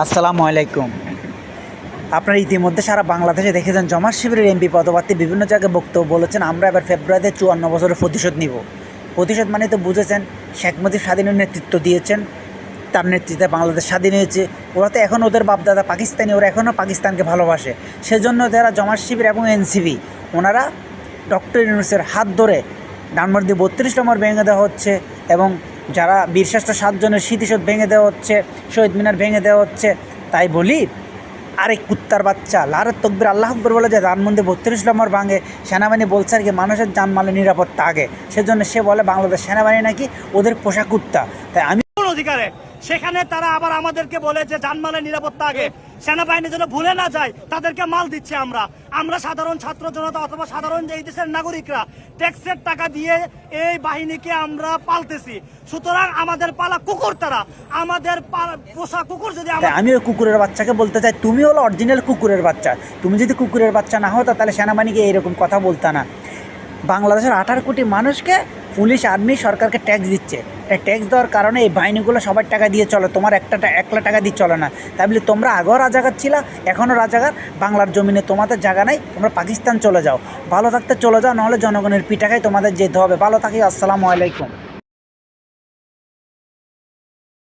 আসসালামু আলাইকুম। আপনারা ইতিমধ্যে সারা বাংলাদেশে দেখেছেন জামাত শিবিরের এমপি পদপ্রার্থী বিভিন্ন জায়গায় বক্তব্য বলেছেন, আমরা এবার ফেব্রুয়ারিতে 54 বছরের প্রতিশোধ নিব। প্রতিশোধ মানে তো বুঝেছেন, শেখ মুজিব স্বাধীনের নেতৃত্ব দিয়েছেন, তার নেতৃত্বে বাংলাদেশ স্বাধীন হয়েছে। ওরা তো এখন ওদের বাপদাদা পাকিস্তানি, ওরা এখনও পাকিস্তানকে ভালোবাসে। সেজন্য যারা জামাত শিবির এবং এনসিপি, ওনারা ডক্টর ইউনূসের হাত ধরে ধানমন্ডি 32 নম্বর ভেঙে দেওয়া হচ্ছে, এবং যারা বীরশ্রেষ্ঠ 7 জনের স্মৃতিসৌধ ভেঙে দেওয়া হচ্ছে, শহীদ মিনার ভেঙে দেওয়া হচ্ছে। তাই বলি, আরেক কুত্তার বাচ্চা লারের তকবির আল্লাহ আকবর বলে যে ধানমন্ডি 32 নম্বর ভাঙে, সেনাবাহিনী বলছে আর কি মানুষের জানমালের নিরাপত্তা আগে, সেজন্য সে বলে বাংলাদেশ সেনাবাহিনী নাকি ওদের পোষা কুত্তা। তাই আমি অধিকারে সেখানে তারা আবার আমাদেরকে বলে যে জানমালের নিরাপত্তা আগে, সেনাবাহিনী যেন ভুলে না যায় তাদেরকে মাল দিচ্ছে। আমরা সাধারণ ছাত্র জনতা অথবা সাধারণ এই দেশের নাগরিকরা ট্যাক্সের টাকা দিয়ে এই বাহিনীকে আমরা পালতেছি। সুতরাং আমাদের পালা কুকুর, তারা আমাদের পোষা কুকুর। যদি আমি ওই কুকুরের বাচ্চাকে বলতে চাই, তুমি হলো অরিজিনাল কুকুরের বাচ্চা। তুমি যদি কুকুরের বাচ্চা না হতো তাহলে সেনাবাহিনীকে এইরকম কথা বলতা না। বাংলাদেশের 18 কোটি মানুষকে পুলিশ, আর্মি, সরকারকে ট্যাক্স দিচ্ছে। এই ট্যাক্স দেওয়ার কারণে এই বাহিনীগুলো সবার টাকা দিয়ে চলে, তোমার একলা টাকা দিয়ে চলে না। তাই বলে তোমরা আগেও রাজাকার ছিলা, এখনও রাজাকার। বাংলার জমিনে তোমাদের জায়গা নাই, তোমরা পাকিস্তান চলে যাও, ভালো থাকতে চলে যাও, নাহলে জনগণের পিটাখায় তোমাদের যেতে হবে। ভালো থাকি, আসসালামু আলাইকুম।